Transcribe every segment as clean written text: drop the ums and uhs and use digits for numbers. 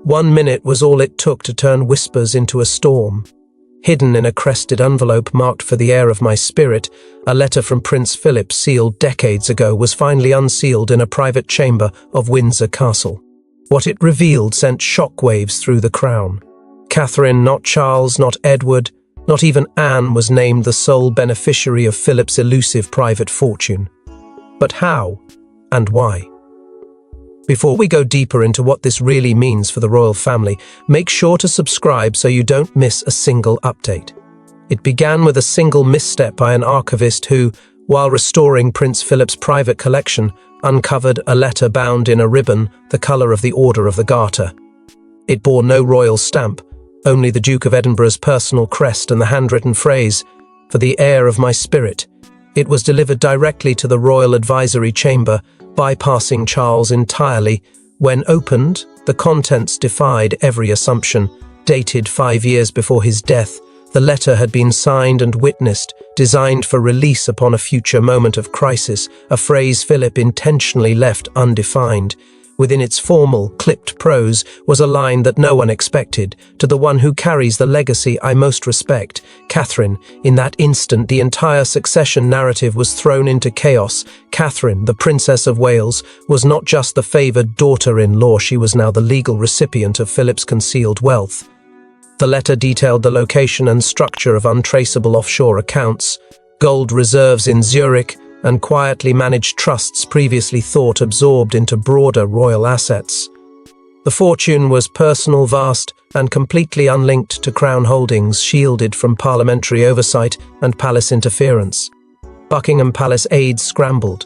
1 minute was all it took to turn whispers into a storm. Hidden in a crested envelope marked for the heir of my spirit, a letter from Prince Philip sealed decades ago was finally unsealed in a private chamber of Windsor Castle. What it revealed sent shockwaves through the crown. Catherine, not Charles, not Edward, not even Anne, was named the sole beneficiary of Philip's elusive private fortune. But how and why? Before we go deeper into what this really means for the royal family, make sure to subscribe so you don't miss a single update. It began with a single misstep by an archivist who, while restoring Prince Philip's private collection, uncovered a letter bound in a ribbon the colour of the Order of the Garter. It bore no royal stamp, only the Duke of Edinburgh's personal crest and the handwritten phrase, "For the heir of my spirit." It was delivered directly to the Royal Advisory Chamber, bypassing Charles entirely. When opened, the contents defied every assumption. Dated 5 years before his death, the letter had been signed and witnessed, designed for release upon a future moment of crisis, a phrase Philip intentionally left undefined. Within its formal, clipped prose was a line that no one expected: "To the one who carries the legacy I most respect, Catherine." In that instant, the entire succession narrative was thrown into chaos. Catherine, the Princess of Wales, was not just the favoured daughter-in-law, she was now the legal recipient of Philip's concealed wealth. The letter detailed the location and structure of untraceable offshore accounts, gold reserves in Zurich, and quietly managed trusts previously thought absorbed into broader royal assets. The fortune was personal, vast, and completely unlinked to crown holdings, shielded from parliamentary oversight and palace interference. Buckingham Palace aides scrambled.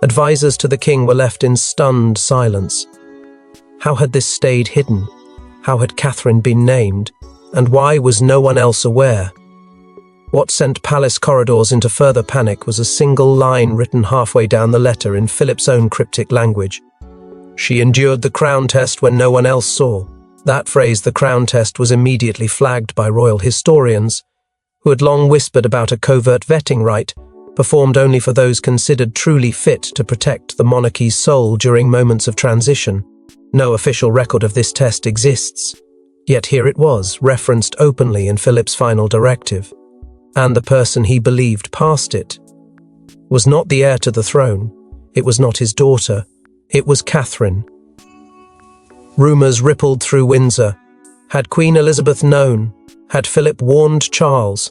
Advisors to the king were left in stunned silence. How had this stayed hidden? How had Catherine been named? And why was no one else aware? What sent palace corridors into further panic was a single line written halfway down the letter in Philip's own cryptic language. "She endured the crown test when no one else saw." That phrase, the crown test, was immediately flagged by royal historians, who had long whispered about a covert vetting rite, performed only for those considered truly fit to protect the monarchy's soul during moments of transition. No official record of this test exists, yet here it was, referenced openly in Philip's final directive. And the person he believed passed it was not the heir to the throne. It was not his daughter. It was Catherine. Rumours rippled through Windsor. Had Queen Elizabeth known? Had Philip warned Charles?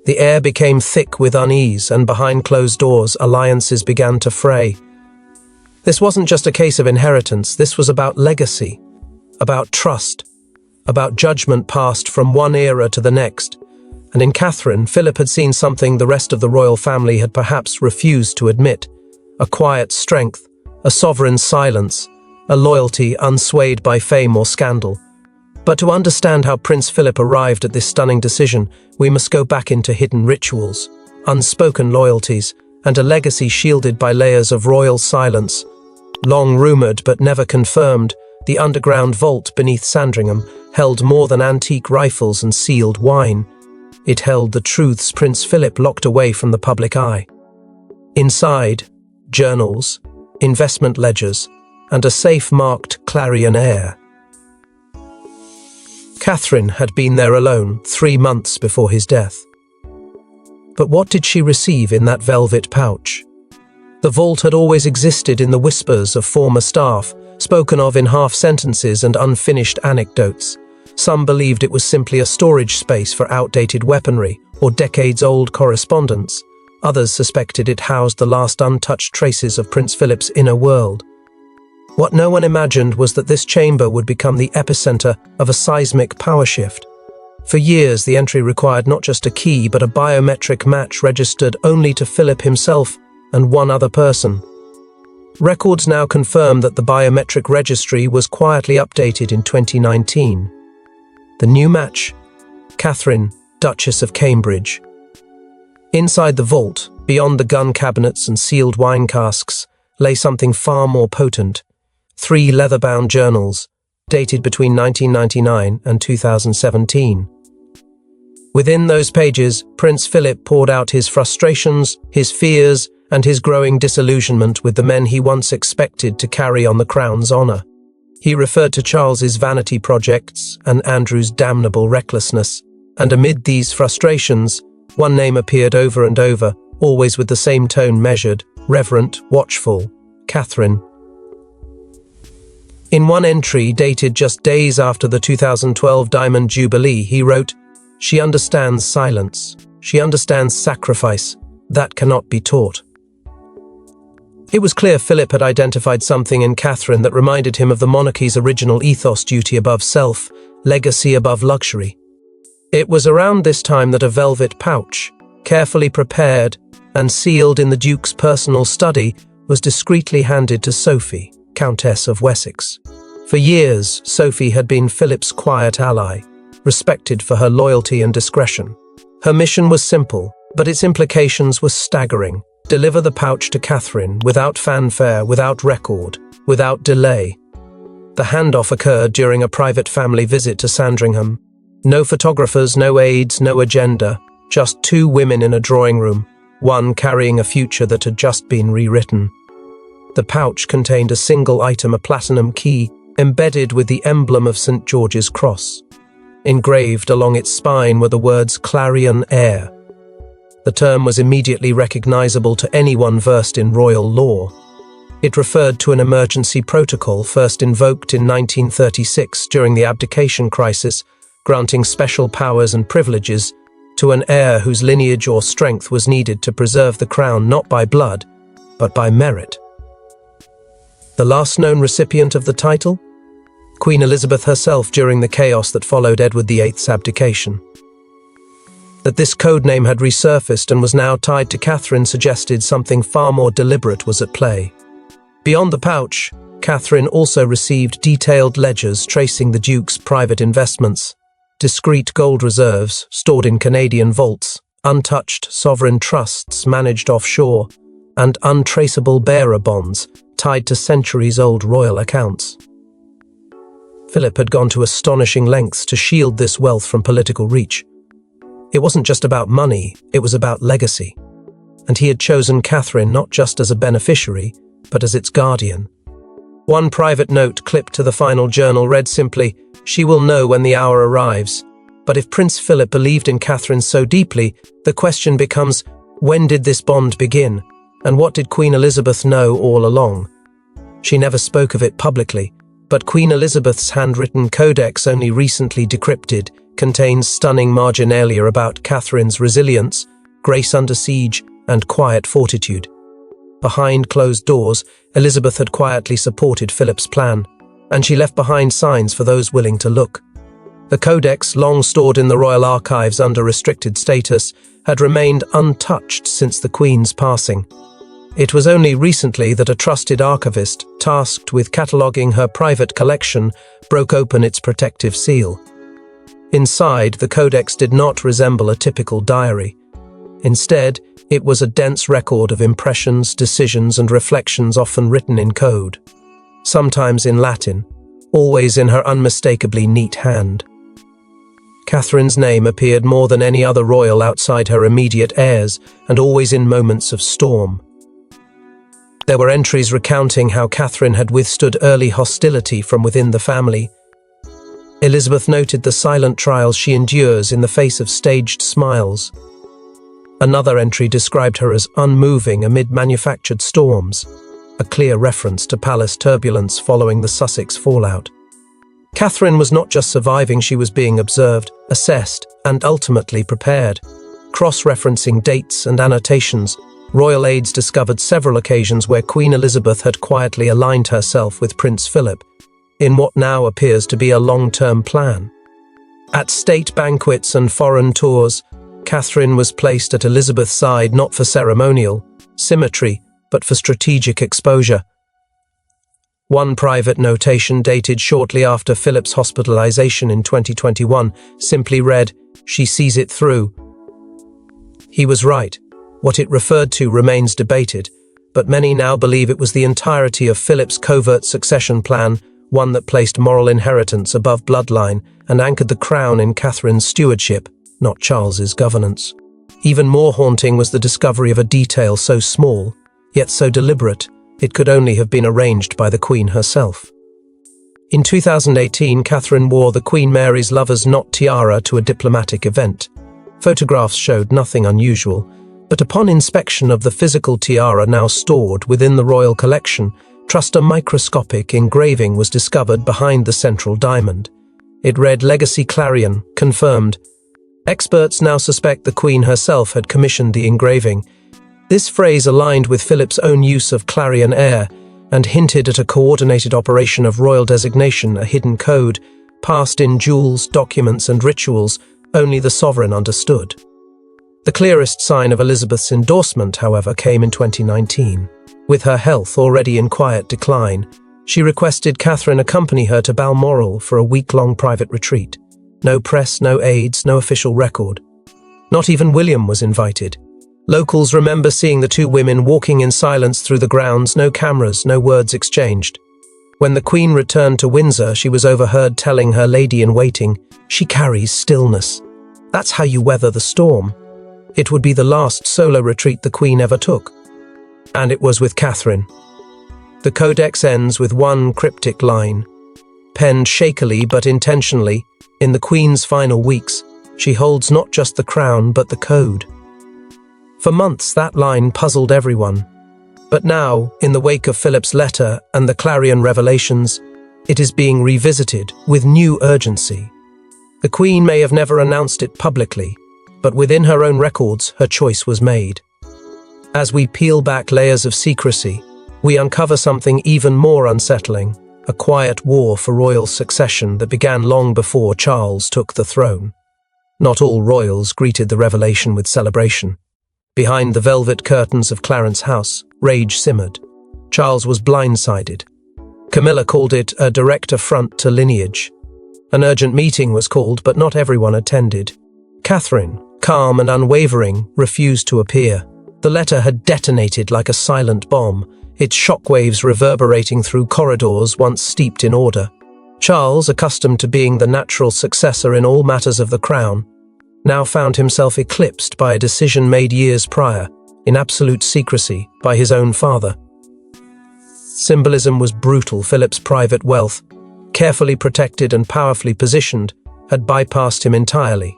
The air became thick with unease, and behind closed doors, alliances began to fray. This wasn't just a case of inheritance. This was about legacy, about trust, about judgment passed from one era to the next. And in Catherine, Philip had seen something the rest of the royal family had perhaps refused to admit: a quiet strength, a sovereign silence, a loyalty unswayed by fame or scandal. But to understand how Prince Philip arrived at this stunning decision, we must go back into hidden rituals, unspoken loyalties, and a legacy shielded by layers of royal silence. Long rumoured but never confirmed, the underground vault beneath Sandringham held more than antique rifles and sealed wine. It held the truths Prince Philip locked away from the public eye. Inside, journals, investment ledgers, and a safe marked Clarion Heir. Catherine had been there alone 3 months before his death. But what did she receive in that velvet pouch? The vault had always existed in the whispers of former staff, spoken of in half-sentences and unfinished anecdotes. Some believed it was simply a storage space for outdated weaponry or decades-old correspondence. Others suspected it housed the last untouched traces of Prince Philip's inner world. What no one imagined was that this chamber would become the epicenter of a seismic power shift. For years, the entry required not just a key, but a biometric match registered only to Philip himself and one other person. Records now confirm that the biometric registry was quietly updated in 2019. The new match: Catherine, Duchess of Cambridge. Inside the vault, beyond the gun cabinets and sealed wine casks, lay something far more potent: 3 leather-bound journals, dated between 1999 and 2017. Within those pages, Prince Philip poured out his frustrations, his fears, and his growing disillusionment with the men he once expected to carry on the crown's honour. He referred to Charles's vanity projects and Andrew's damnable recklessness, and amid these frustrations, one name appeared over and over, always with the same tone, measured, reverent, watchful: Catherine. In one entry dated just days after the 2012 Diamond Jubilee, he wrote, "She understands silence. She understands sacrifice. That cannot be taught." It was clear Philip had identified something in Catherine that reminded him of the monarchy's original ethos: duty above self, legacy above luxury. It was around this time that a velvet pouch, carefully prepared and sealed in the Duke's personal study, was discreetly handed to Sophie, Countess of Wessex. For years, Sophie had been Philip's quiet ally, respected for her loyalty and discretion. Her mission was simple, but its implications were staggering: deliver the pouch to Catherine without fanfare, without record, without delay. The handoff occurred during a private family visit to Sandringham. No photographers, no aides, no agenda, just two women in a drawing room, one carrying a future that had just been rewritten. The pouch contained a single item, a platinum key, embedded with the emblem of St. George's Cross. Engraved along its spine were the words "Clarion Heir." The term was immediately recognizable to anyone versed in royal law. It referred to an emergency protocol first invoked in 1936 during the abdication crisis, granting special powers and privileges to an heir whose lineage or strength was needed to preserve the crown not by blood, but by merit. The last known recipient of the title? Queen Elizabeth herself, during the chaos that followed Edward VIII's abdication. That this codename had resurfaced and was now tied to Catherine suggested something far more deliberate was at play. Beyond the pouch, Catherine also received detailed ledgers tracing the Duke's private investments, discreet gold reserves stored in Canadian vaults, untouched sovereign trusts managed offshore, and untraceable bearer bonds tied to centuries-old royal accounts. Philip had gone to astonishing lengths to shield this wealth from political reach. It wasn't just about money, it was about legacy. And he had chosen Catherine not just as a beneficiary, but as its guardian. One private note clipped to the final journal read simply, "She will know when the hour arrives." But if Prince Philip believed in Catherine so deeply, the question becomes, when did this bond begin? And what did Queen Elizabeth know all along? She never spoke of it publicly, but Queen Elizabeth's handwritten codex, only recently decrypted, contains stunning marginalia about Catherine's resilience, grace under siege, and quiet fortitude. Behind closed doors, Elizabeth had quietly supported Philip's plan, and she left behind signs for those willing to look. The codex, long stored in the royal archives under restricted status, had remained untouched since the Queen's passing. It was only recently that a trusted archivist, tasked with cataloguing her private collection, broke open its protective seal. Inside, the codex did not resemble a typical diary. Instead, it was a dense record of impressions, decisions, and reflections, often written in code. Sometimes in Latin, always in her unmistakably neat hand. Catherine's name appeared more than any other royal outside her immediate heirs, and always in moments of storm. There were entries recounting how Catherine had withstood early hostility from within the family. Elizabeth noted the silent trials she endures in the face of staged smiles. Another entry described her as unmoving amid manufactured storms, a clear reference to palace turbulence following the Sussex fallout. Catherine was not just surviving, she was being observed, assessed, and ultimately prepared. Cross-referencing dates and annotations, royal aides discovered several occasions where Queen Elizabeth had quietly aligned herself with Prince Philip, in what now appears to be a long-term plan. At state banquets and foreign tours, Catherine was placed at Elizabeth's side not for ceremonial symmetry, but for strategic exposure. One private notation dated shortly after Philip's hospitalization in 2021 simply read, "She sees it through." He was right. What it referred to remains debated, but many now believe it was the entirety of Philip's covert succession plan, one that placed moral inheritance above bloodline and anchored the crown in Catherine's stewardship, not Charles's governance. Even more haunting was the discovery of a detail so small, yet so deliberate, it could only have been arranged by the Queen herself. In 2018, Catherine wore the Queen Mary's Lover's Knot tiara to a diplomatic event. Photographs showed nothing unusual, but upon inspection of the physical tiara now stored within the royal collection, a microscopic engraving was discovered behind the central diamond. It read Legacy Clarion, confirmed. Experts now suspect the Queen herself had commissioned the engraving. This phrase aligned with Philip's own use of Clarion Heir and hinted at a coordinated operation of royal designation, a hidden code, passed in jewels, documents and rituals only the sovereign understood. The clearest sign of Elizabeth's endorsement, however, came in 2019. With her health already in quiet decline, she requested Catherine accompany her to Balmoral for a week-long private retreat. No press, no aides, no official record. Not even William was invited. Locals remember seeing the two women walking in silence through the grounds, no cameras, no words exchanged. When the Queen returned to Windsor, she was overheard telling her lady-in-waiting, "She carries stillness. That's how you weather the storm." It would be the last solo retreat the Queen ever took. And it was with Catherine. The codex ends with one cryptic line. Penned shakily but intentionally, in the Queen's final weeks, she holds not just the crown but the code. For months that line puzzled everyone. But now, in the wake of Philip's letter and the Clarion revelations, it is being revisited with new urgency. The Queen may have never announced it publicly, but within her own records, her choice was made. As we peel back layers of secrecy, we uncover something even more unsettling, a quiet war for royal succession that began long before Charles took the throne. Not all royals greeted the revelation with celebration. Behind the velvet curtains of Clarence House, rage simmered. Charles was blindsided. Camilla called it a direct affront to lineage. An urgent meeting was called, but not everyone attended. Catherine, calm and unwavering, refused to appear. The letter had detonated like a silent bomb, its shockwaves reverberating through corridors once steeped in order. Charles, accustomed to being the natural successor in all matters of the crown, now found himself eclipsed by a decision made years prior, in absolute secrecy, by his own father. Symbolism was brutal. Philip's private wealth, carefully protected and powerfully positioned, had bypassed him entirely.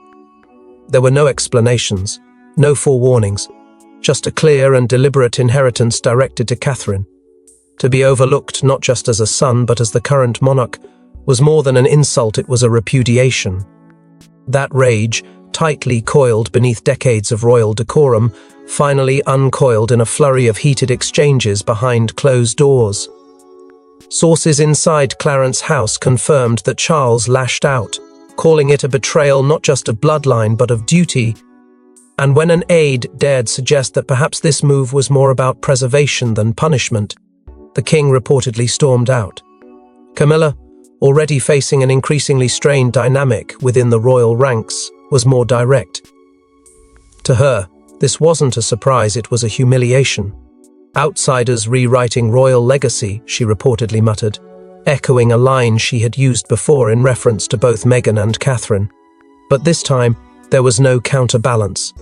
There were no explanations, no forewarnings, just a clear and deliberate inheritance directed to Catherine. To be overlooked not just as a son but as the current monarch was more than an insult, it was a repudiation. That rage, tightly coiled beneath decades of royal decorum, finally uncoiled in a flurry of heated exchanges behind closed doors. Sources inside Clarence House confirmed that Charles lashed out, calling it a betrayal not just of bloodline but of duty. And when an aide dared suggest that perhaps this move was more about preservation than punishment, the king reportedly stormed out. Camilla, already facing an increasingly strained dynamic within the royal ranks, was more direct. To her, this wasn't a surprise, it was a humiliation. Outsiders rewriting royal legacy, she reportedly muttered, echoing a line she had used before in reference to both Meghan and Catherine. But this time, there was no counterbalance.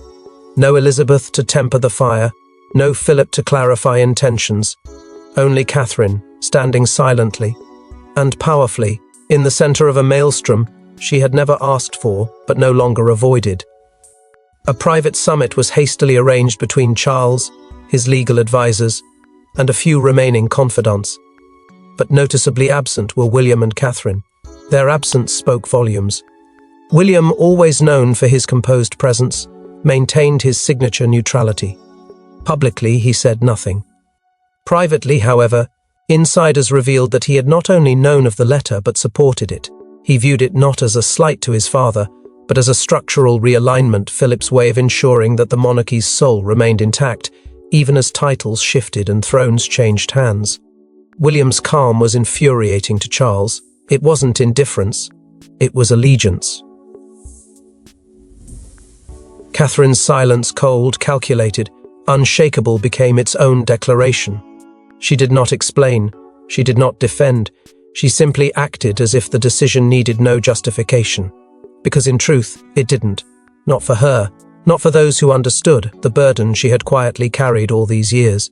No Elizabeth to temper the fire, no Philip to clarify intentions. Only Catherine, standing silently and powerfully in the center of a maelstrom she had never asked for but no longer avoided. A private summit was hastily arranged between Charles, his legal advisors, and a few remaining confidants. But noticeably absent were William and Catherine. Their absence spoke volumes. William, always known for his composed presence, maintained his signature neutrality. Publicly, he said nothing. Privately, however, insiders revealed that he had not only known of the letter but supported it. He viewed it not as a slight to his father, but as a structural realignment, Philip's way of ensuring that the monarchy's soul remained intact, even as titles shifted and thrones changed hands. William's calm was infuriating to Charles. It wasn't indifference, it was allegiance. Catherine's silence, cold, calculated, unshakable, became its own declaration. She did not explain, she did not defend, she simply acted as if the decision needed no justification. Because in truth, it didn't. Not for her, not for those who understood the burden she had quietly carried all these years.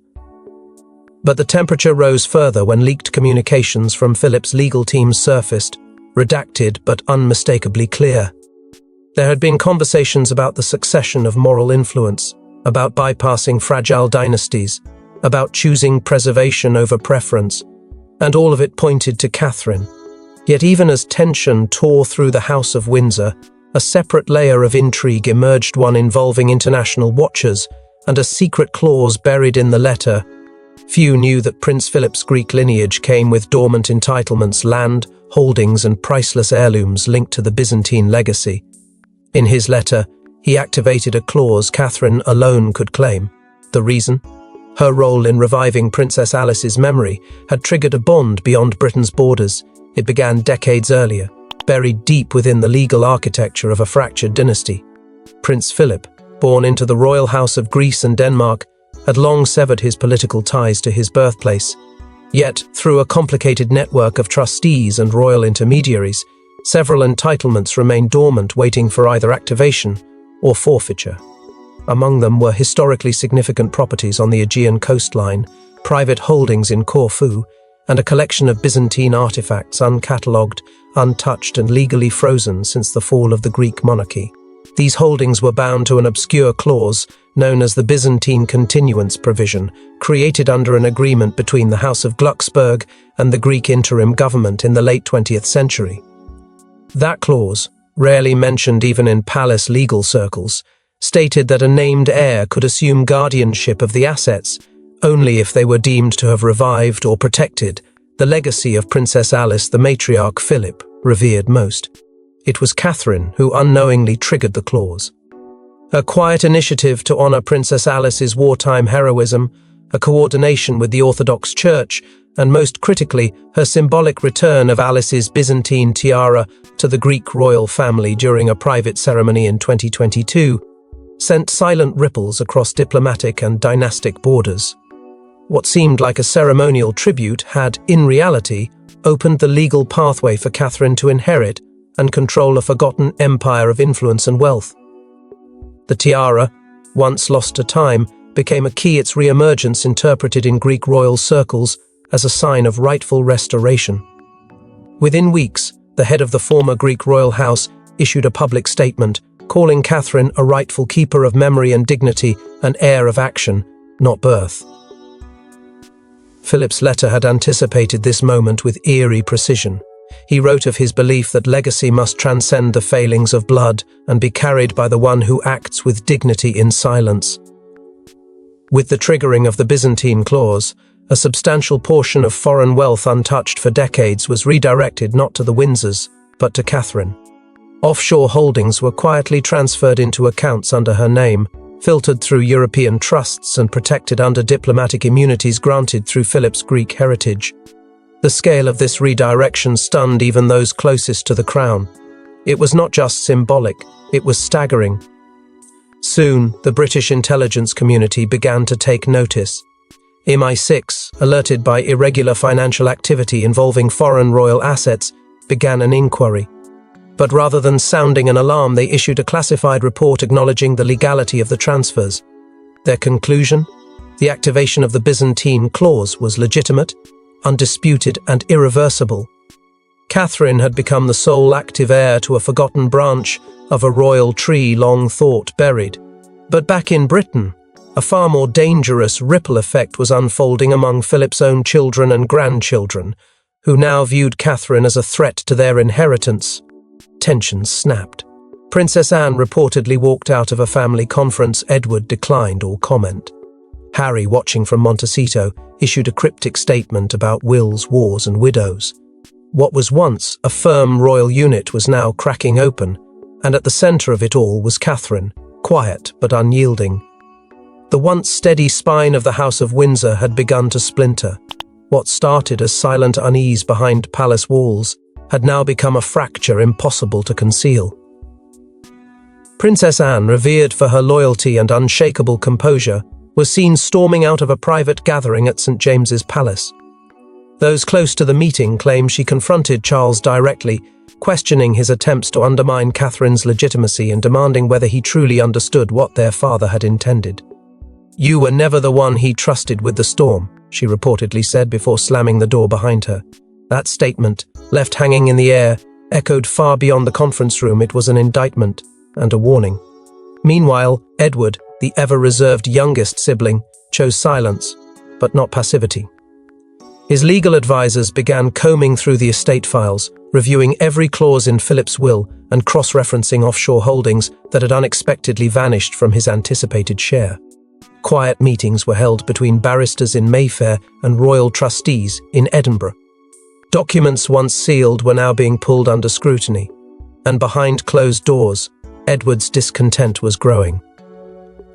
But the temperature rose further when leaked communications from Philip's legal team surfaced, redacted but unmistakably clear. There had been conversations about the succession of moral influence, about bypassing fragile dynasties, about choosing preservation over preference, and all of it pointed to Catherine. Yet even as tension tore through the House of Windsor, a separate layer of intrigue emerged, one involving international watchers and a secret clause buried in the letter. Few knew that Prince Philip's Greek lineage came with dormant entitlements, land, holdings and priceless heirlooms linked to the Byzantine legacy. In his letter, he activated a clause Catherine alone could claim. The reason? Her role in reviving Princess Alice's memory had triggered a bond beyond Britain's borders. It began decades earlier, buried deep within the legal architecture of a fractured dynasty. Prince Philip, born into the royal house of Greece and Denmark, had long severed his political ties to his birthplace. Yet, through a complicated network of trustees and royal intermediaries, several entitlements remained dormant, waiting for either activation or forfeiture. Among them were historically significant properties on the Aegean coastline, private holdings in Corfu, and a collection of Byzantine artifacts uncatalogued, untouched and legally frozen since the fall of the Greek monarchy. These holdings were bound to an obscure clause known as the Byzantine Continuance Provision, created under an agreement between the House of Glucksburg and the Greek interim government in the late 20th century. That clause, rarely mentioned even in palace legal circles, stated that a named heir could assume guardianship of the assets only if they were deemed to have revived or protected the legacy of Princess Alice, the matriarch Philip revered most. It was Catherine who unknowingly triggered the clause. Her quiet initiative to honor Princess Alice's wartime heroism, a coordination with the Orthodox Church, and most critically, her symbolic return of Alice's Byzantine tiara to the Greek royal family during a private ceremony in 2022, sent silent ripples across diplomatic and dynastic borders. What seemed like a ceremonial tribute had, in reality, opened the legal pathway for Catherine to inherit and control a forgotten empire of influence and wealth. The tiara, once lost to time, became a key, its re-emergence interpreted in Greek royal circles as a sign of rightful restoration. Within weeks, the head of the former Greek royal house issued a public statement calling Catherine a rightful keeper of memory and dignity, an heir of action, not birth. Philip's letter had anticipated this moment with eerie precision. He wrote of his belief that legacy must transcend the failings of blood and be carried by the one who acts with dignity in silence. With the triggering of the Byzantine clause, a substantial portion of foreign wealth untouched for decades was redirected not to the Windsors, but to Catherine. Offshore holdings were quietly transferred into accounts under her name, filtered through European trusts and protected under diplomatic immunities granted through Philip's Greek heritage. The scale of this redirection stunned even those closest to the crown. It was not just symbolic, it was staggering. Soon, the British intelligence community began to take notice. MI6, alerted by irregular financial activity involving foreign royal assets, began an inquiry. But rather than sounding an alarm, they issued a classified report acknowledging the legality of the transfers. Their conclusion? The activation of the Byzantine clause was legitimate, undisputed and irreversible. Catherine had become the sole active heir to a forgotten branch of a royal tree long thought buried. But back in Britain, a far more dangerous ripple effect was unfolding among Philip's own children and grandchildren, who now viewed Catherine as a threat to their inheritance. Tensions snapped. Princess Anne reportedly walked out of a family conference. Edward declined all comment. Harry, watching from Montecito, issued a cryptic statement about wills, wars and widows. What was once a firm royal unit was now cracking open, and at the centre of it all was Catherine, quiet but unyielding. The once steady spine of the House of Windsor had begun to splinter. What started as silent unease behind palace walls had now become a fracture impossible to conceal. Princess Anne, revered for her loyalty and unshakable composure, was seen storming out of a private gathering at St. James's Palace. Those close to the meeting claim she confronted Charles directly, questioning his attempts to undermine Catherine's legitimacy and demanding whether he truly understood what their father had intended. "You were never the one he trusted with the storm," she reportedly said before slamming the door behind her. That statement, left hanging in the air, echoed far beyond the conference room. It was an indictment and a warning. Meanwhile, Edward, the ever-reserved youngest sibling, chose silence, but not passivity. His legal advisors began combing through the estate files, reviewing every clause in Philip's will and cross-referencing offshore holdings that had unexpectedly vanished from his anticipated share. Quiet meetings were held between barristers in Mayfair and royal trustees in Edinburgh. Documents once sealed were now being pulled under scrutiny, and behind closed doors, Edward's discontent was growing.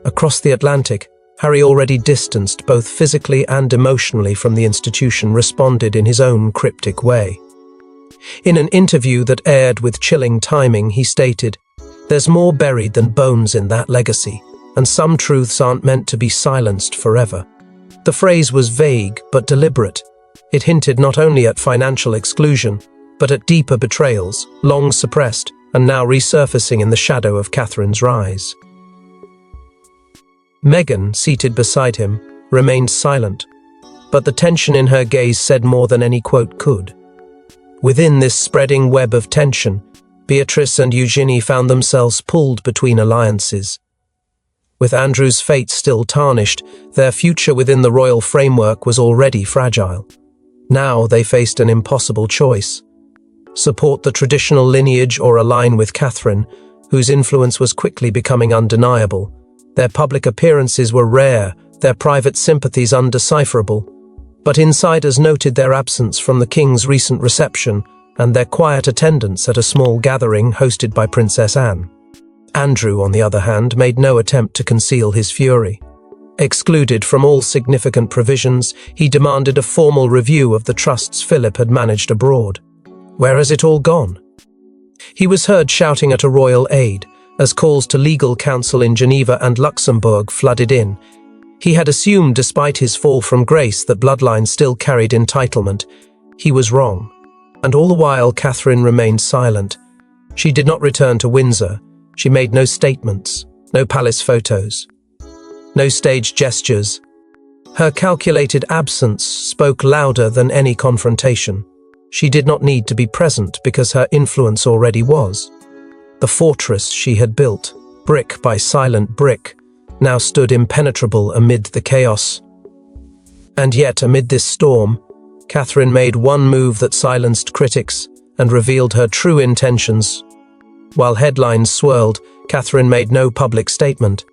Across the Atlantic, Harry, already distanced both physically and emotionally from the institution, responded in his own cryptic way. In an interview that aired with chilling timing, he stated, "There's more buried than bones in that legacy, and some truths aren't meant to be silenced forever." The phrase was vague but deliberate. It hinted not only at financial exclusion, but at deeper betrayals, long suppressed and now resurfacing in the shadow of Catherine's rise. Meghan, seated beside him, remained silent, but the tension in her gaze said more than any quote could. Within this spreading web of tension, Beatrice and Eugenie found themselves pulled between alliances. With Andrew's fate still tarnished, their future within the royal framework was already fragile. Now they faced an impossible choice: support the traditional lineage or align with Catherine, whose influence was quickly becoming undeniable. Their public appearances were rare, their private sympathies undecipherable, but insiders noted their absence from the king's recent reception and their quiet attendance at a small gathering hosted by Princess Anne. Andrew, on the other hand, made no attempt to conceal his fury. Excluded from all significant provisions, he demanded a formal review of the trusts Philip had managed abroad. Where has it all gone? He was heard shouting at a royal aide, as calls to legal counsel in Geneva and Luxembourg flooded in. He had assumed, despite his fall from grace, that bloodline still carried entitlement. He was wrong. And all the while, Catherine remained silent. She did not return to Windsor. She made no statements, no palace photos, no stage gestures. Her calculated absence spoke louder than any confrontation. She did not need to be present because her influence already was. The fortress she had built, brick by silent brick, now stood impenetrable amid the chaos. And yet, amid this storm, Catherine made one move that silenced critics and revealed her true intentions. While headlines swirled, Catherine made no public statement.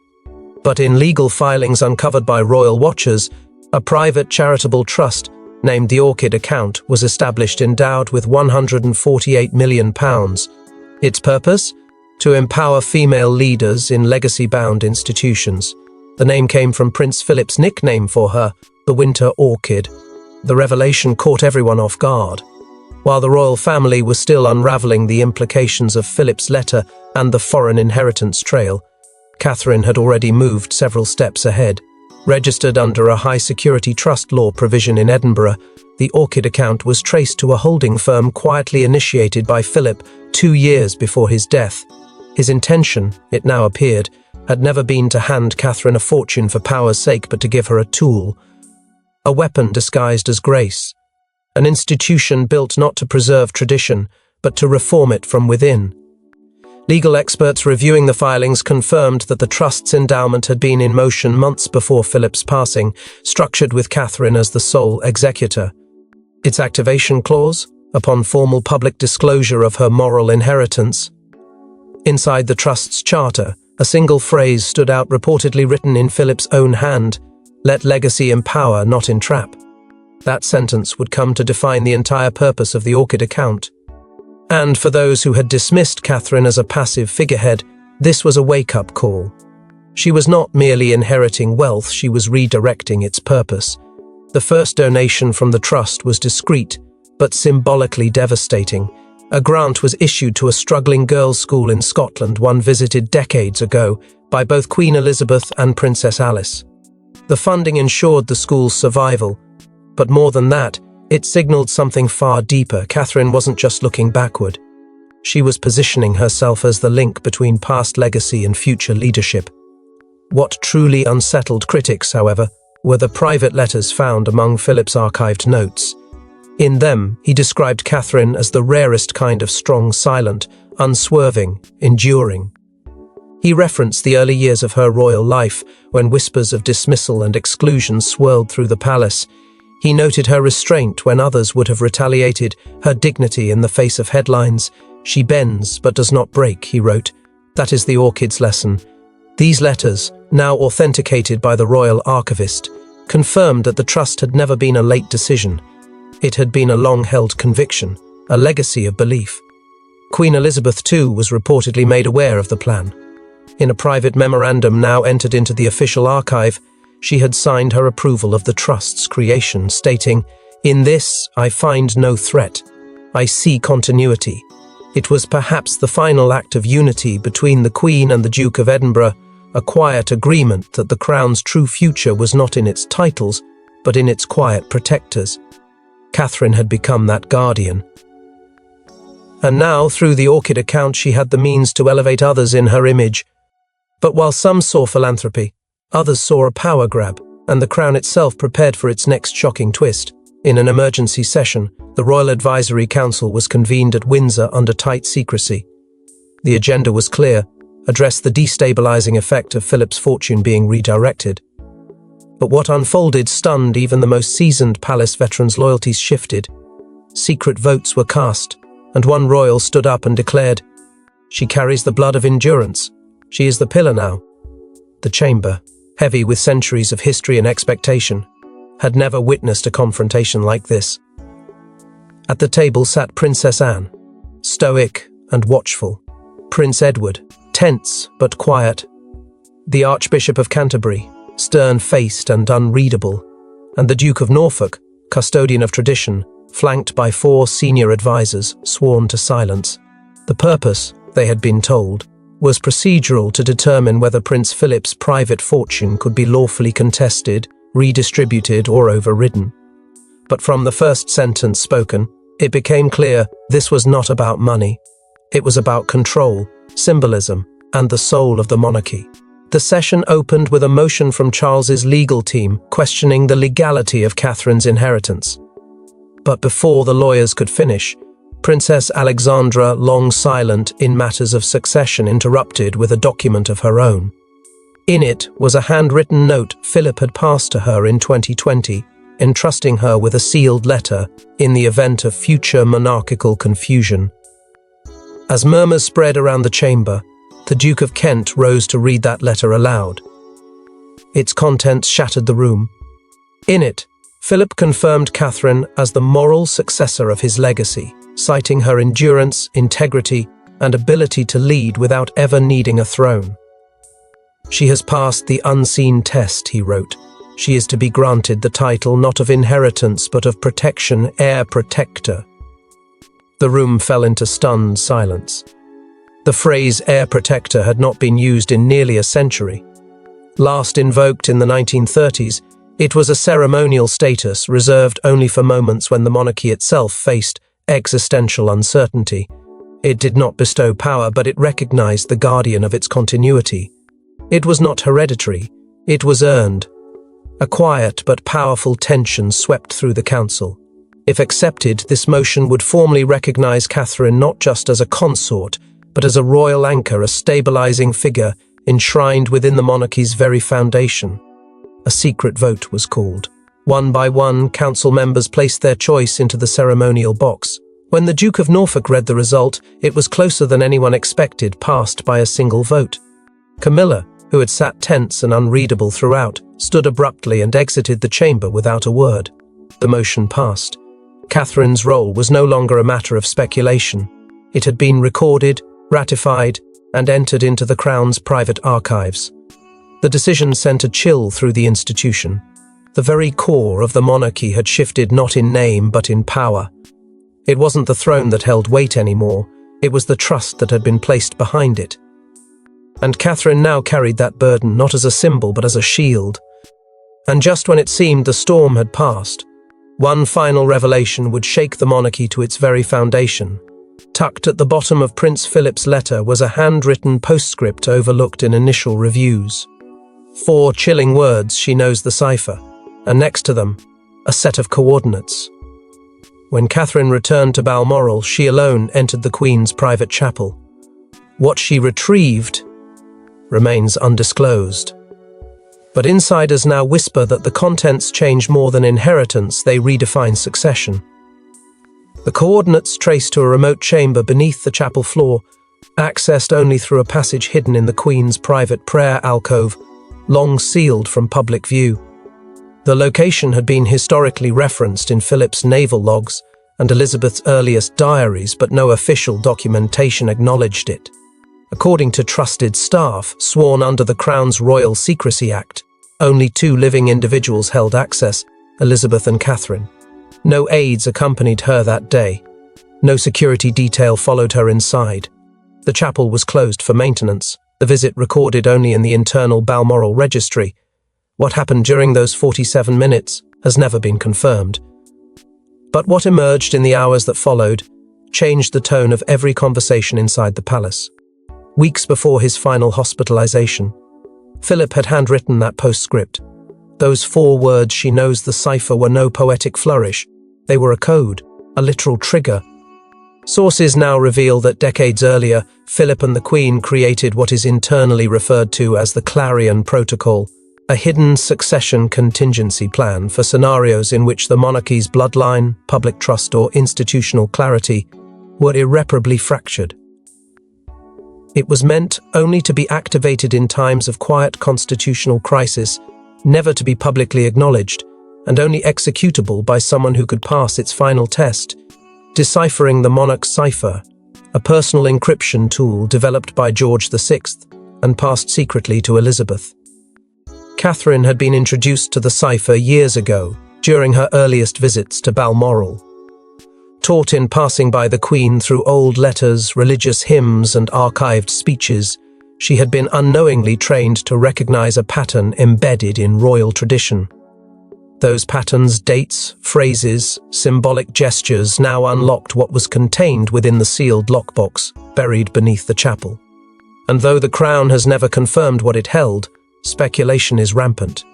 But in legal filings uncovered by royal watchers, a private charitable trust named the Orchid Account was established, endowed with £148 million. Its purpose? To empower female leaders in legacy-bound institutions. The name came from Prince Philip's nickname for her, the Winter Orchid. The revelation caught everyone off guard. While the royal family was still unraveling the implications of Philip's letter and the foreign inheritance trail, Catherine had already moved several steps ahead. Registered under a high-security trust law provision in Edinburgh, the Orchid Account was traced to a holding firm quietly initiated by Philip 2 years before his death. His intention, it now appeared, had never been to hand Catherine a fortune for power's sake, but to give her a tool, a weapon disguised as grace, an institution built not to preserve tradition, but to reform it from within. Legal experts reviewing the filings confirmed that the trust's endowment had been in motion months before Philip's passing, structured with Catherine as the sole executor. Its activation clause, upon formal public disclosure of her moral inheritance. Inside the trust's charter, a single phrase stood out, reportedly written in Philip's own hand: "Let legacy empower, not entrap." That sentence would come to define the entire purpose of the Orchid Account. And for those who had dismissed Catherine as a passive figurehead, this was a wake-up call. She was not merely inheriting wealth, she was redirecting its purpose. The first donation from the trust was discreet, but symbolically devastating. A grant was issued to a struggling girls' school in Scotland, one visited decades ago by both Queen Elizabeth and Princess Alice. The funding ensured the school's survival, but more than that, it signaled something far deeper. Catherine wasn't just looking backward. She was positioning herself as the link between past legacy and future leadership. What truly unsettled critics, however, were the private letters found among Philip's archived notes. In them, he described Catherine as the rarest kind of strong, silent, unswerving, enduring. He referenced the early years of her royal life, when whispers of dismissal and exclusion swirled through the palace. He noted her restraint when others would have retaliated, her dignity in the face of headlines. "She bends but does not break," he wrote. "That is the orchid's lesson." These letters, now authenticated by the royal archivist, confirmed that the trust had never been a late decision. It had been a long-held conviction, a legacy of belief. Queen Elizabeth II was reportedly made aware of the plan. In a private memorandum now entered into the official archive, she had signed her approval of the trust's creation, stating, "In this, I find no threat. I see continuity." It was perhaps the final act of unity between the Queen and the Duke of Edinburgh, a quiet agreement that the Crown's true future was not in its titles, but in its quiet protectors. Catherine had become that guardian. And now, through the orchid account, she had the means to elevate others in her image. But while some saw philanthropy, others saw a power grab, and the Crown itself prepared for its next shocking twist. In an emergency session, the Royal Advisory Council was convened at Windsor under tight secrecy. The agenda was clear: address the destabilizing effect of Philip's fortune being redirected. But what unfolded stunned even the most seasoned palace veterans' loyalties shifted. Secret votes were cast, and one royal stood up and declared, "She carries the blood of endurance. She is the pillar now." The chamber, heavy with centuries of history and expectation, had never witnessed a confrontation like this. At the table sat Princess Anne, stoic and watchful. Prince Edward, tense but quiet. The Archbishop of Canterbury, stern-faced and unreadable, and the Duke of Norfolk, custodian of tradition, flanked by 4 senior advisors sworn to silence. The purpose, they had been told, was procedural, to determine whether Prince Philip's private fortune could be lawfully contested, redistributed, or overridden. But from the first sentence spoken, it became clear this was not about money. It was about control, symbolism, and the soul of the monarchy. The session opened with a motion from Charles's legal team questioning the legality of Catherine's inheritance. But before the lawyers could finish, Princess Alexandra, long silent in matters of succession, interrupted with a document of her own. In it was a handwritten note Philip had passed to her in 2020, entrusting her with a sealed letter in the event of future monarchical confusion. As murmurs spread around the chamber, the Duke of Kent rose to read that letter aloud. Its contents shattered the room. In it, Philip confirmed Catherine as the moral successor of his legacy, citing her endurance, integrity, and ability to lead without ever needing a throne. "She has passed the unseen test," he wrote. "She is to be granted the title not of inheritance but of protection, heir protector." The room fell into stunned silence. The phrase heir protector had not been used in nearly a century. Last invoked in the 1930s, it was a ceremonial status reserved only for moments when the monarchy itself faced existential uncertainty. It did not bestow power, but it recognized the guardian of its continuity. It was not hereditary, it was earned. A quiet but powerful tension swept through the council. If accepted, this motion would formally recognize Catherine not just as a consort, but as a royal anchor, a stabilizing figure enshrined within the monarchy's very foundation. A secret vote was called. One by one, council members placed their choice into the ceremonial box. When the Duke of Norfolk read the result, it was closer than anyone expected, passed by a single vote. Camilla, who had sat tense and unreadable throughout, stood abruptly and exited the chamber without a word. The motion passed. Catherine's role was no longer a matter of speculation. It had been recorded, ratified, and entered into the Crown's private archives. The decision sent a chill through the institution. The very core of the monarchy had shifted not in name but in power. It wasn't the throne that held weight anymore, it was the trust that had been placed behind it. And Catherine now carried that burden not as a symbol but as a shield. And just when it seemed the storm had passed, one final revelation would shake the monarchy to its very foundation. Tucked at the bottom of Prince Philip's letter was a handwritten postscript overlooked in initial reviews. 4 chilling words: "She knows the cipher." and next to them, a set of coordinates. When Catherine returned to Balmoral, she alone entered the Queen's private chapel. What she retrieved remains undisclosed. But insiders now whisper that the contents change more than inheritance, they redefine succession. The coordinates trace to a remote chamber beneath the chapel floor, accessed only through a passage hidden in the Queen's private prayer alcove, long sealed from public view. The location had been historically referenced in Philip's naval logs and Elizabeth's earliest diaries, but no official documentation acknowledged it. According to trusted staff sworn under the Crown's Royal Secrecy Act, only 2 living individuals held access, Elizabeth and Catherine. No aides accompanied her that day. No security detail followed her inside. The chapel was closed for maintenance, the visit recorded only in the internal Balmoral registry. What happened during those 47 minutes has never been confirmed. But what emerged in the hours that followed changed the tone of every conversation inside the palace. Weeks before his final hospitalization, Philip had handwritten that postscript. Those 4 words she knows the cipher were no poetic flourish. They were a code, a literal trigger. Sources now reveal that decades earlier, Philip and the Queen created what is internally referred to as the Clarion Protocol, a hidden succession contingency plan for scenarios in which the monarchy's bloodline, public trust, or institutional clarity were irreparably fractured. It was meant only to be activated in times of quiet constitutional crisis, never to be publicly acknowledged, and only executable by someone who could pass its final test, deciphering the monarch's cipher, a personal encryption tool developed by George VI and passed secretly to Elizabeth. Catherine had been introduced to the cipher years ago, during her earliest visits to Balmoral. Taught in passing by the Queen through old letters, religious hymns, and archived speeches, she had been unknowingly trained to recognize a pattern embedded in royal tradition. Those patterns, dates, phrases, symbolic gestures now unlocked what was contained within the sealed lockbox buried beneath the chapel. And though the Crown has never confirmed what it held, speculation is rampant.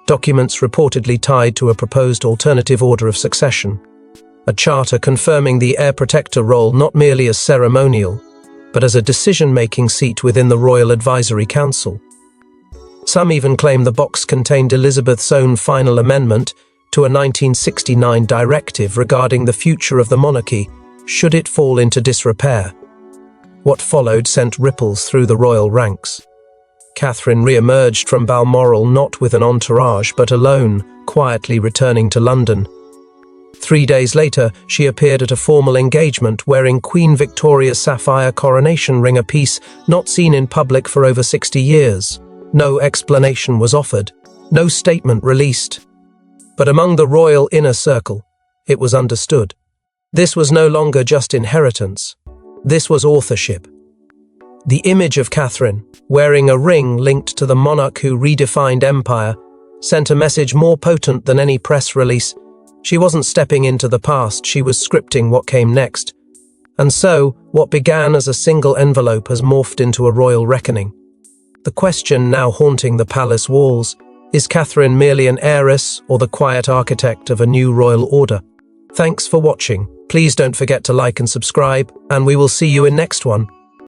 Documents reportedly tied to a proposed alternative order of succession. A charter confirming the heir protector role not merely as ceremonial, but as a decision-making seat within the Royal Advisory Council. Some even claim the box contained Elizabeth's own final amendment to a 1969 directive regarding the future of the monarchy, should it fall into disrepair. What followed sent ripples through the royal ranks. Catherine re-emerged from Balmoral not with an entourage, but alone, quietly returning to London. 3 days later, she appeared at a formal engagement wearing Queen Victoria's sapphire coronation ring, a piece not seen in public for over 60 years. No explanation was offered, no statement released. But among the royal inner circle, it was understood. This was no longer just inheritance. This was authorship. The image of Catherine, wearing a ring linked to the monarch who redefined empire, sent a message more potent than any press release. She wasn't stepping into the past, she was scripting what came next. And so, what began as a single envelope has morphed into a royal reckoning. The question now haunting the palace walls, is Catherine merely an heiress or the quiet architect of a new royal order? Thanks for watching. Please don't forget to like and subscribe, and we will see you in next one.